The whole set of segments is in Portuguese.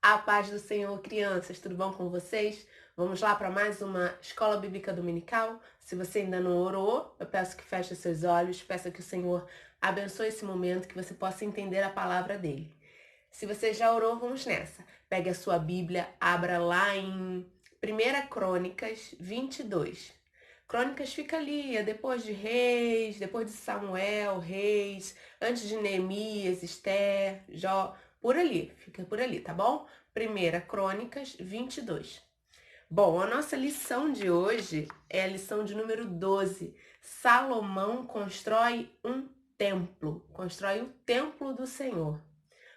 A paz do Senhor, crianças, tudo bom com vocês? Vamos lá para mais uma Escola Bíblica Dominical. Se você ainda não orou, eu peço que feche seus olhos, peço que o Senhor abençoe esse momento, que você possa entender a palavra dele. Se você já orou, vamos nessa. Pegue a sua Bíblia, abra lá em 1 Crônicas 22. Crônicas fica ali, depois de Reis, depois de Samuel, Reis, antes de Neemias, Esther, Jó, por ali, fica por ali, tá bom? 1 Crônicas 22. Bom, a nossa lição de hoje é a lição de número 12. Salomão constrói um templo, constrói o templo do Senhor.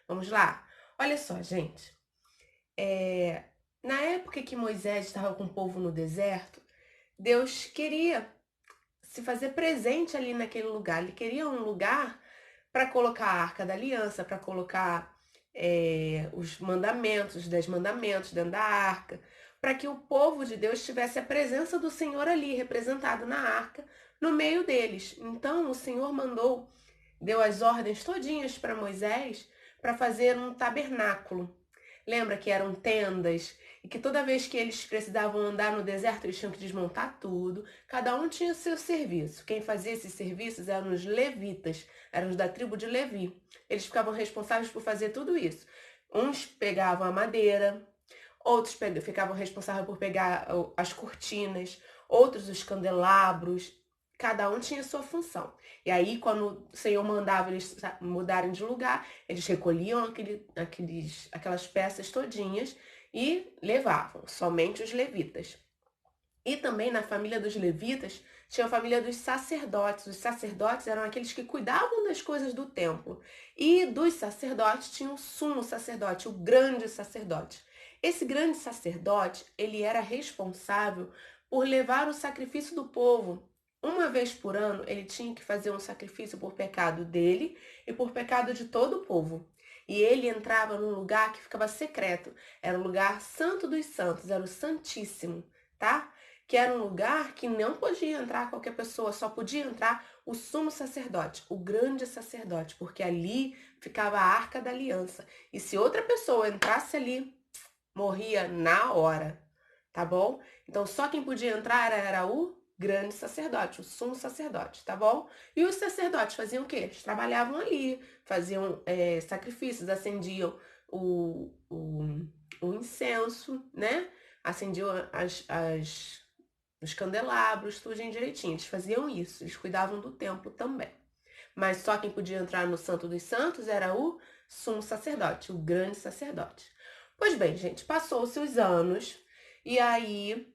Vamos lá? Olha só, gente. Na época que Moisés estava com o povo no deserto, Deus queria se fazer presente ali naquele lugar. Ele queria um lugar para colocar a Arca da Aliança, para colocar os mandamentos, os 10 mandamentos dentro da arca, para que o povo de Deus tivesse a presença do Senhor ali, representado na arca, no meio deles. Então o Senhor deu as ordens todinhas para Moisés para fazer um tabernáculo. Lembra que eram tendas e que toda vez que eles precisavam andar no deserto, eles tinham que desmontar tudo. Cada um tinha o seu serviço. Quem fazia esses serviços eram os levitas, eram os da tribo de Levi. Eles ficavam responsáveis por fazer tudo isso. Uns pegavam a madeira, outros ficavam responsáveis por pegar as cortinas, outros os candelabros. Cada um tinha sua função. E aí, quando o Senhor mandava eles mudarem de lugar, eles recolhiam aquelas peças todinhas e levavam, somente os levitas. E também na família dos levitas tinha a família dos sacerdotes. Os sacerdotes eram aqueles que cuidavam das coisas do templo. E dos sacerdotes tinha o sumo sacerdote, o grande sacerdote. Esse grande sacerdote, ele era responsável por levar o sacrifício do povo. Uma vez por ano, ele tinha que fazer um sacrifício por pecado dele e por pecado de todo o povo. E ele entrava num lugar que ficava secreto. Era o lugar santo dos santos, era o Santíssimo, tá? Que era um lugar que não podia entrar qualquer pessoa, só podia entrar o sumo sacerdote, o grande sacerdote, porque ali ficava a Arca da Aliança. E se outra pessoa entrasse ali, morria na hora, tá bom? Então só quem podia entrar era o grande sacerdote, o sumo sacerdote, tá bom? E os sacerdotes faziam o quê? Eles trabalhavam ali, faziam sacrifícios, acendiam o incenso, né? Acendiam os candelabros, tudo direitinho. Eles faziam isso, eles cuidavam do templo também. Mas só quem podia entrar no Santo dos Santos era o sumo sacerdote, o grande sacerdote. Pois bem, gente, passou-se os anos e aí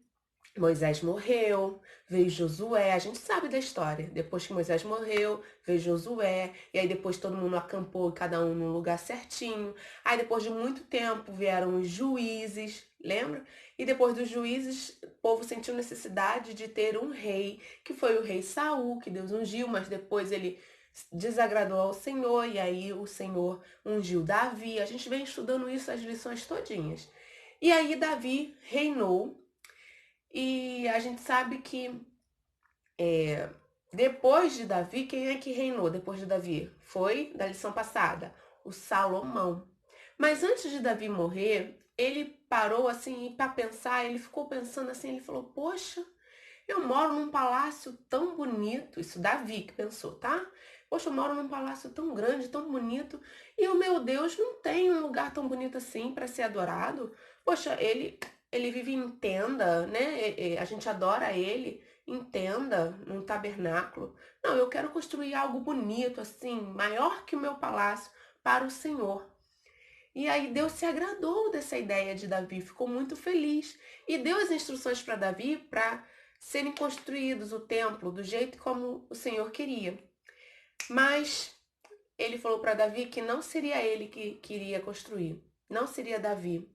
Moisés morreu, veio Josué, a gente sabe da história. Depois que Moisés morreu, veio Josué, e aí depois todo mundo acampou, cada um num lugar certinho. Aí depois de muito tempo vieram os juízes, lembra? E depois dos juízes, o povo sentiu necessidade de ter um rei, que foi o rei Saul, que Deus ungiu, mas depois ele desagradou ao Senhor, e aí o Senhor ungiu Davi. A gente vem estudando isso as lições todinhas. E aí Davi reinou. E a gente sabe que depois de Davi, quem é que reinou depois de Davi? Foi da lição passada, o Salomão. Mas antes de Davi morrer, ele parou assim para pensar, ele ficou pensando assim, ele falou: "Poxa, eu moro num palácio tão bonito", isso Davi que pensou, tá? "Poxa, eu moro num palácio tão grande, tão bonito, e o meu Deus não tem um lugar tão bonito assim para ser adorado. Poxa, ele vive em tenda, né? A gente adora ele em tenda, num tabernáculo. Não, eu quero construir algo bonito assim, maior que o meu palácio para o Senhor." E aí Deus se agradou dessa ideia de Davi, ficou muito feliz e deu as instruções para Davi para serem construídos o templo do jeito como o Senhor queria. Mas ele falou para Davi que não seria ele que iria construir, não seria Davi.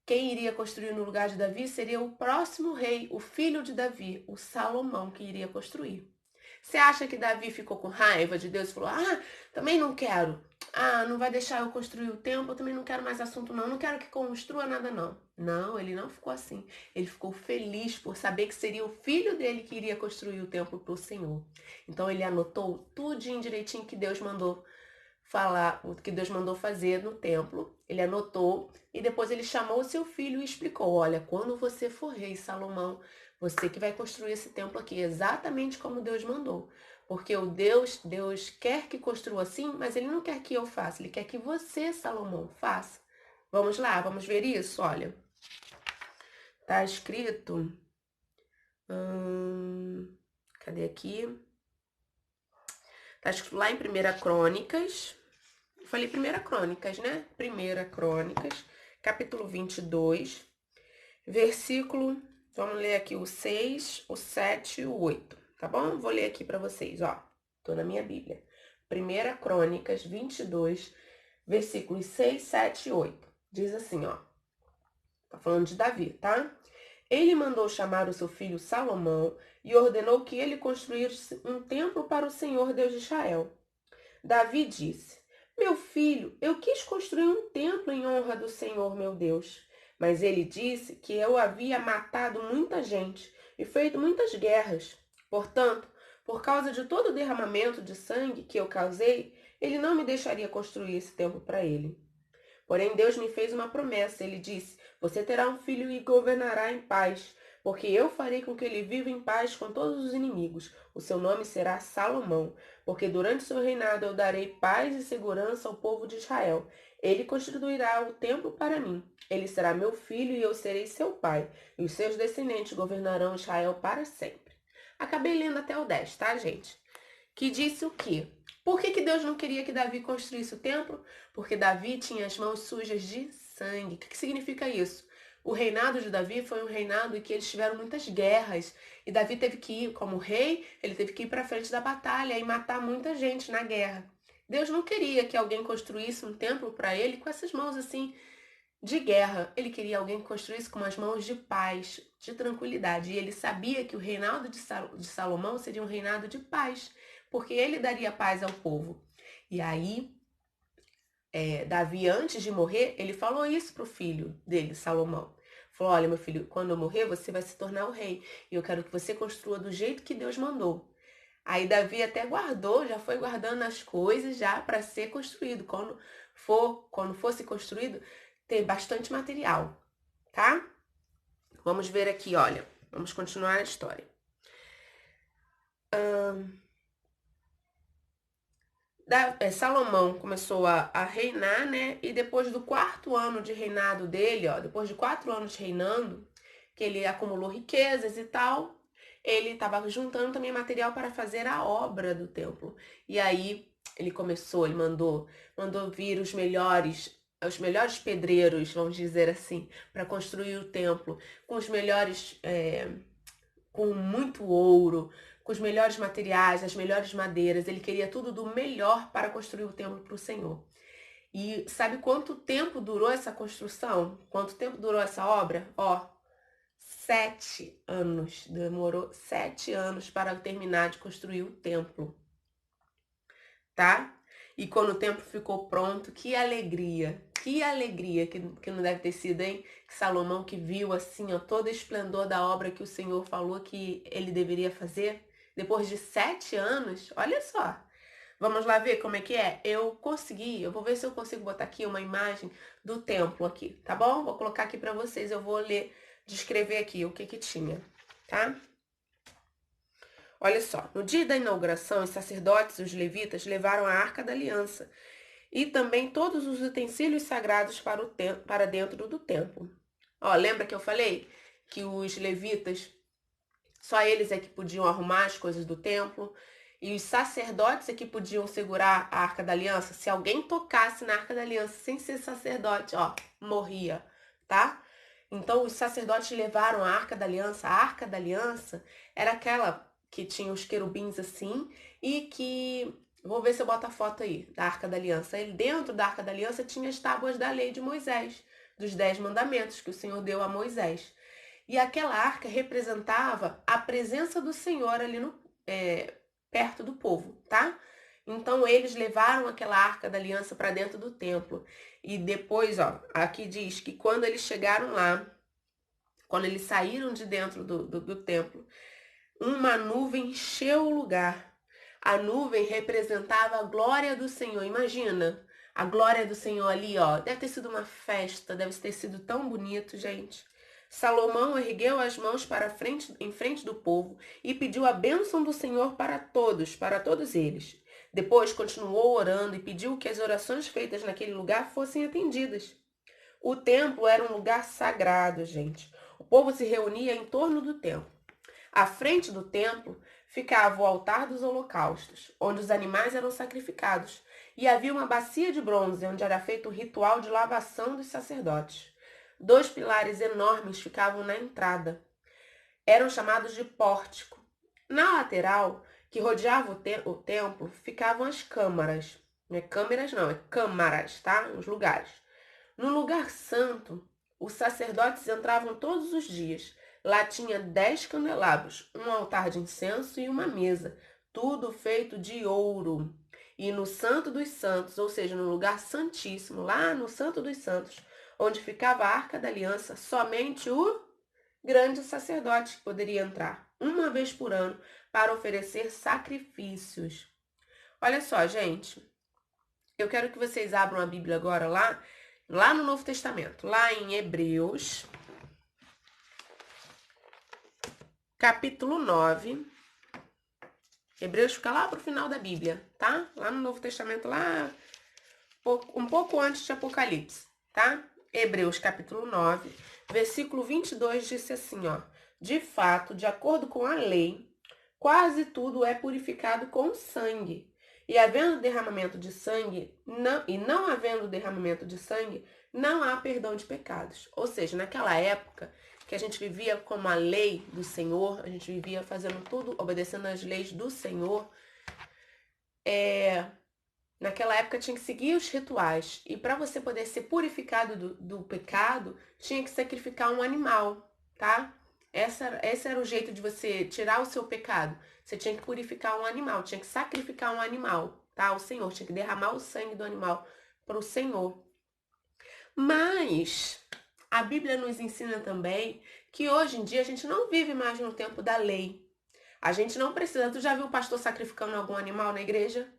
Quem iria construir no lugar de Davi seria o próximo rei, o filho de Davi, o Salomão, que iria construir. Você acha que Davi ficou com raiva de Deus e falou: "Ah, também não quero. Ah, não vai deixar eu construir o templo, eu também não quero mais assunto não, não quero que construa nada não." Não, ele não ficou assim. Ele ficou feliz por saber que seria o filho dele que iria construir o templo para o Senhor. Então ele anotou tudinho direitinho que Deus mandou falar o que Deus mandou fazer no templo. Ele anotou e depois ele chamou o seu filho e explicou: olha, quando você for rei, Salomão, você que vai construir esse templo aqui, exatamente como Deus mandou. Porque Deus quer que construa assim, mas ele não quer que eu faça, ele quer que você, Salomão, faça. Vamos lá, vamos ver isso? Olha, tá escrito. Cadê aqui? Tá escrito lá em 1 Crônicas. Eu falei 1 Crônicas, né? 1 Crônicas, capítulo 22, versículo. Vamos ler aqui o 6, o 7 e o 8, tá bom? Vou ler aqui pra vocês, ó. Tô na minha Bíblia. 1 Crônicas 22, versículos 6, 7 e 8. Diz assim, ó. Tá falando de Davi, tá? Ele mandou chamar o seu filho Salomão e ordenou que ele construísse um templo para o Senhor Deus de Israel. Davi disse: meu filho, eu quis construir um templo em honra do Senhor meu Deus. Mas ele disse que eu havia matado muita gente e feito muitas guerras. Portanto, por causa de todo o derramamento de sangue que eu causei, ele não me deixaria construir esse templo para ele. Porém, Deus me fez uma promessa. Ele disse: você terá um filho e governará em paz, porque eu farei com que ele viva em paz com todos os inimigos. O seu nome será Salomão, porque durante seu reinado eu darei paz e segurança ao povo de Israel. Ele construirá o templo para mim. Ele será meu filho e eu serei seu pai, e os seus descendentes governarão Israel para sempre. Acabei lendo até o 10, tá, gente? Que disse o quê? Por que Deus não queria que Davi construísse o templo? Porque Davi tinha as mãos sujas de sangue. O que significa isso? O reinado de Davi foi um reinado em que eles tiveram muitas guerras. E Davi teve que ir, como rei, ele teve que ir para frente da batalha e matar muita gente na guerra. Deus não queria que alguém construísse um templo para ele com essas mãos assim de guerra. Ele queria alguém que construísse com as mãos de paz, de tranquilidade. E ele sabia que o reinado de Salomão seria um reinado de paz, porque ele daria paz ao povo. E aí, Davi, antes de morrer, ele falou isso para o filho dele, Salomão. Falou: olha, meu filho, quando eu morrer, você vai se tornar o rei. E eu quero que você construa do jeito que Deus mandou. Aí Davi até guardou, já foi guardando as coisas já para ser construído. Quando fosse construído, ter bastante material, tá? Vamos ver aqui, olha. Vamos continuar a história. Salomão começou a reinar, né? E depois do 4º ano de reinado dele, ó, depois de 4 anos reinando, que ele acumulou riquezas e tal, ele estava juntando também material para fazer a obra do templo. E aí ele mandou vir os melhores pedreiros, vamos dizer assim, para construir o templo, com os melhores, com muito ouro, com os melhores materiais, as melhores madeiras. Ele queria tudo do melhor para construir o templo para o Senhor. E sabe quanto tempo durou essa construção? Quanto tempo durou essa obra? Ó, 7 anos. Demorou 7 anos para terminar de construir o templo. Tá? E quando o templo ficou pronto, que alegria que não deve ter sido, hein? Que Salomão que viu assim, ó, todo o esplendor da obra que o Senhor falou que ele deveria fazer. Depois de 7 anos, olha só. Vamos lá ver como é que é? Eu vou ver se eu consigo botar aqui uma imagem do templo aqui, tá bom? Vou colocar aqui para vocês, eu vou ler, descrever aqui o que tinha, tá? Olha só, no dia da inauguração, os sacerdotes e os levitas levaram a Arca da Aliança e também todos os utensílios sagrados para dentro do templo. Ó, lembra que eu falei que os levitas, só eles é que podiam arrumar as coisas do templo e os sacerdotes é que podiam segurar a Arca da Aliança? Se alguém tocasse na Arca da Aliança sem ser sacerdote, ó, morria, tá? Então os sacerdotes levaram a Arca da Aliança. A Arca da Aliança era aquela que tinha os querubins assim e que... Vou ver se eu boto a foto aí da Arca da Aliança. E dentro da Arca da Aliança tinha as tábuas da lei de Moisés, dos 10 mandamentos que o Senhor deu a Moisés. E aquela arca representava a presença do Senhor ali perto do povo, tá? Então eles levaram aquela Arca da Aliança para dentro do templo. E depois, ó, aqui diz que quando eles chegaram lá, quando eles saíram de dentro do templo, uma nuvem encheu o lugar. A nuvem representava a glória do Senhor. Imagina, a glória do Senhor ali, ó. Deve ter sido uma festa, deve ter sido tão bonito, gente. Salomão ergueu as mãos em frente do povo e pediu a bênção do Senhor para todos eles. Depois continuou orando e pediu que as orações feitas naquele lugar fossem atendidas. O templo era um lugar sagrado, gente. O povo se reunia em torno do templo. À frente do templo ficava o altar dos holocaustos, onde os animais eram sacrificados, e havia uma bacia de bronze onde era feito o ritual de lavação dos sacerdotes. 2 pilares enormes ficavam na entrada. Eram chamados de pórtico. Na lateral, que rodeava o templo, ficavam as câmaras. Não é câmeras, não, é câmaras, tá? Os lugares. No lugar santo, os sacerdotes entravam todos os dias. Lá tinha 10 candelabros, um altar de incenso e uma mesa, tudo feito de ouro. E no Santo dos Santos, ou seja, no lugar santíssimo, lá no Santo dos Santos, onde ficava a Arca da Aliança, somente o grande sacerdote poderia entrar, uma vez por ano, para oferecer sacrifícios. Olha só, gente, eu quero que vocês abram a Bíblia agora lá no Novo Testamento, lá em Hebreus, capítulo 9. Hebreus fica lá pro final da Bíblia, tá? Lá no Novo Testamento, lá um pouco antes de Apocalipse, tá? Hebreus capítulo 9, versículo 22 disse assim, ó: de fato, de acordo com a lei, quase tudo é purificado com sangue. E havendo derramamento de sangue, não havendo derramamento de sangue, não há perdão de pecados. Ou seja, naquela época que a gente vivia como a lei do Senhor, a gente vivia fazendo tudo, obedecendo às leis do Senhor, naquela época tinha que seguir os rituais. E para você poder ser purificado do pecado, tinha que sacrificar um animal, tá? Esse era o jeito de você tirar o seu pecado. Você tinha que purificar um animal, tinha que sacrificar um animal, tá? O Senhor tinha que derramar o sangue do animal para o Senhor. Mas a Bíblia nos ensina também que hoje em dia a gente não vive mais no tempo da lei. A gente não precisa. Tu já viu o pastor sacrificando algum animal na igreja?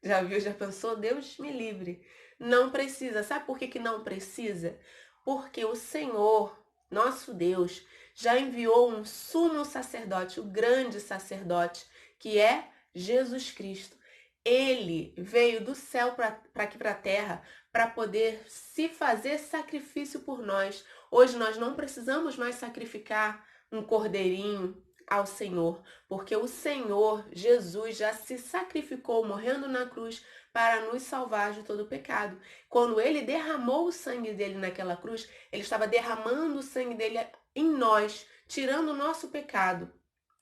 Já viu? Já pensou? Deus me livre. Não precisa. Sabe por que não precisa? Porque o Senhor, nosso Deus, já enviou um sumo sacerdote, o grande sacerdote, que é Jesus Cristo. Ele veio do céu para aqui para a terra para poder se fazer sacrifício por nós. Hoje nós não precisamos mais sacrificar um cordeirinho ao Senhor, porque o Senhor Jesus já se sacrificou morrendo na cruz para nos salvar de todo o pecado. Quando ele derramou o sangue dele naquela cruz, ele estava derramando o sangue dele em nós, tirando o nosso pecado,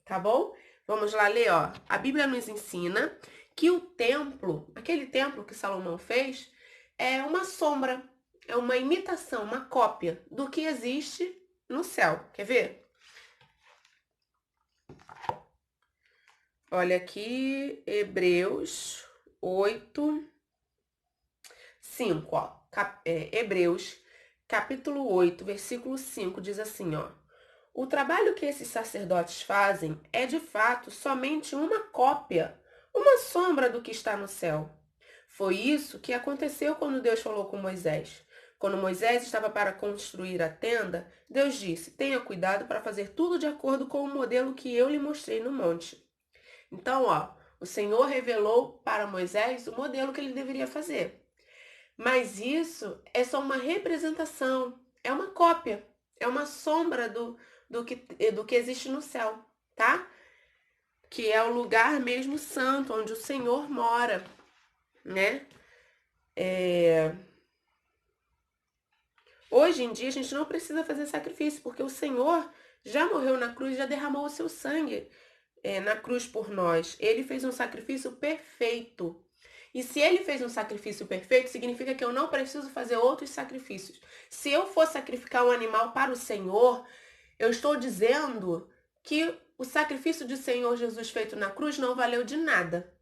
tá bom? Vamos lá ler, ó. A Bíblia nos ensina que o templo, aquele templo que Salomão fez, é uma sombra, é uma imitação, uma cópia do que existe no céu. Quer ver? Olha aqui, Hebreus 8, 5, ó. Hebreus, capítulo 8, versículo 5, diz assim, ó: o trabalho que esses sacerdotes fazem é, de fato, somente uma cópia, uma sombra do que está no céu. Foi isso que aconteceu quando Deus falou com Moisés. Quando Moisés estava para construir a tenda, Deus disse: tenha cuidado para fazer tudo de acordo com o modelo que eu lhe mostrei no monte. Então, ó, o Senhor revelou para Moisés o modelo que ele deveria fazer. Mas isso é só uma representação, é uma cópia, é uma sombra do que existe no céu, tá? Que é o lugar mesmo santo, onde o Senhor mora, né? Hoje em dia a gente não precisa fazer sacrifício, porque o Senhor já morreu na cruz, já derramou o seu sangue na cruz por nós. Ele fez um sacrifício perfeito. E se ele fez um sacrifício perfeito, significa que eu não preciso fazer outros sacrifícios. Se eu for sacrificar um animal para o Senhor, eu estou dizendo que o sacrifício do Senhor Jesus feito na cruz não valeu de nada.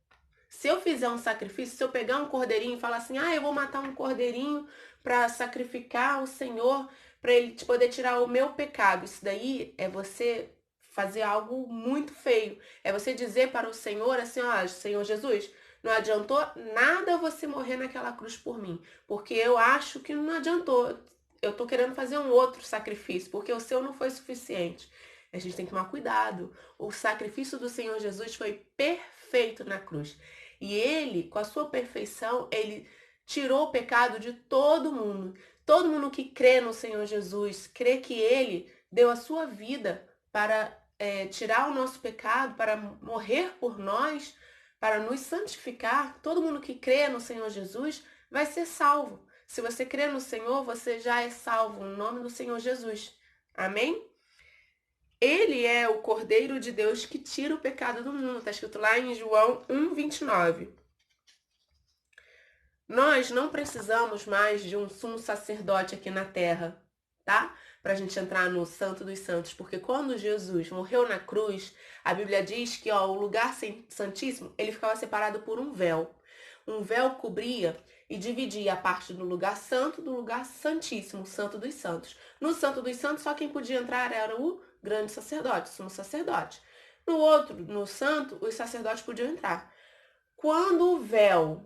Se eu fizer um sacrifício, se eu pegar um cordeirinho e falar assim, eu vou matar um cordeirinho para sacrificar ao Senhor, para ele poder tirar o meu pecado, isso daí é você fazer algo muito feio. É você dizer para o Senhor assim, ó, Senhor Jesus, não adiantou nada você morrer naquela cruz por mim, porque eu acho que não adiantou. Eu tô querendo fazer um outro sacrifício, porque o seu não foi suficiente. A gente tem que tomar cuidado. O sacrifício do Senhor Jesus foi perfeito na cruz. E ele, com a sua perfeição, ele tirou o pecado de todo mundo. Todo mundo que crê no Senhor Jesus, crê que ele deu a sua vida para tirar o nosso pecado, para morrer por nós, para nos santificar. Todo mundo que crê no Senhor Jesus vai ser salvo. Se você crê no Senhor, você já é salvo no nome do Senhor Jesus. Amém? Ele é o Cordeiro de Deus que tira o pecado do mundo. Está escrito lá em João 1:29. Nós não precisamos mais de um sumo sacerdote aqui na terra, tá? Para a gente entrar no Santo dos Santos. Porque quando Jesus morreu na cruz, a Bíblia diz que o lugar santíssimo, ele ficava separado por um véu. Um véu cobria e dividia a parte do lugar santo do lugar santíssimo, o Santo dos Santos. No Santo dos Santos, só quem podia entrar era o grande sacerdote, o sumo sacerdote. No outro, no santo, os sacerdotes podiam entrar. Quando o véu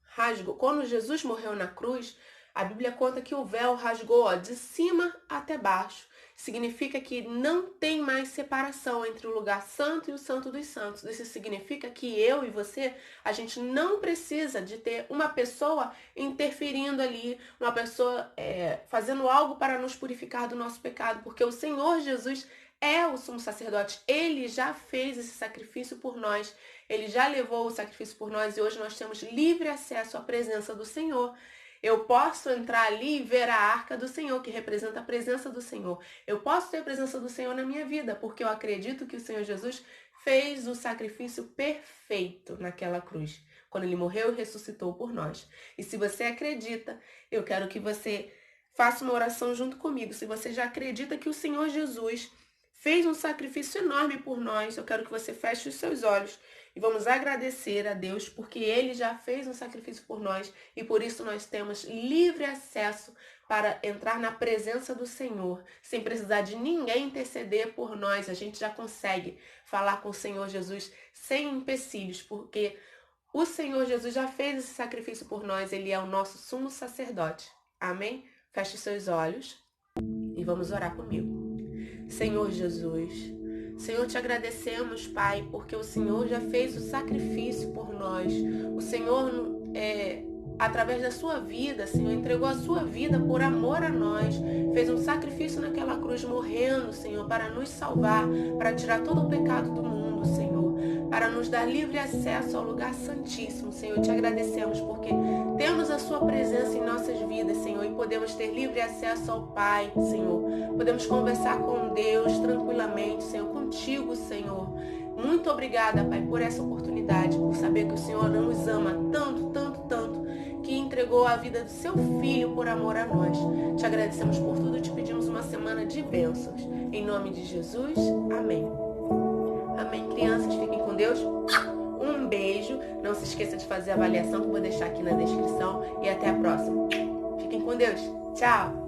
rasgou, quando Jesus morreu na cruz, a Bíblia conta que o véu rasgou de cima até baixo. Significa que não tem mais separação entre o lugar santo e o Santo dos Santos. Isso significa que eu e você, a gente não precisa de ter uma pessoa interferindo ali, uma pessoa fazendo algo para nos purificar do nosso pecado, porque o Senhor Jesus é o sumo sacerdote. Ele já fez esse sacrifício por nós. Ele já levou o sacrifício por nós e hoje nós temos livre acesso à presença do Senhor. Eu posso entrar ali e ver a arca do Senhor, que representa a presença do Senhor. Eu posso ter a presença do Senhor na minha vida, porque eu acredito que o Senhor Jesus fez o sacrifício perfeito naquela cruz, quando ele morreu e ressuscitou por nós. E se você acredita, eu quero que você faça uma oração junto comigo. Se você já acredita que o Senhor Jesus fez um sacrifício enorme por nós, eu quero que você feche os seus olhos e vamos agradecer a Deus porque Ele já fez um sacrifício por nós e por isso nós temos livre acesso para entrar na presença do Senhor, sem precisar de ninguém interceder por nós. A gente já consegue falar com o Senhor Jesus sem empecilhos, porque o Senhor Jesus já fez esse sacrifício por nós. Ele é o nosso sumo sacerdote. Amém? Feche os seus olhos e vamos orar comigo. Senhor Jesus, Senhor, te agradecemos, Pai, porque o Senhor já fez o sacrifício por nós. O Senhor, através da sua vida, Senhor, entregou a sua vida por amor a nós. Fez um sacrifício naquela cruz, morrendo, Senhor, para nos salvar, para tirar todo o pecado do mundo, Senhor, para nos dar livre acesso ao lugar santíssimo. Senhor, te agradecemos porque temos a sua presença em nossas vidas, Senhor, e podemos ter livre acesso ao Pai, Senhor. Podemos conversar com Deus tranquilamente, Senhor, contigo, Senhor. Muito obrigada, Pai, por essa oportunidade, por saber que o Senhor nos ama tanto, tanto, tanto, que entregou a vida do seu Filho por amor a nós. Te agradecemos por tudo e te pedimos uma semana de bênçãos. Em nome de Jesus, amém. Amém, crianças, fiquem com Deus. Um beijo. Não se esqueça de fazer a avaliação que eu vou deixar aqui na descrição. E até a próxima. Fiquem com Deus. Tchau.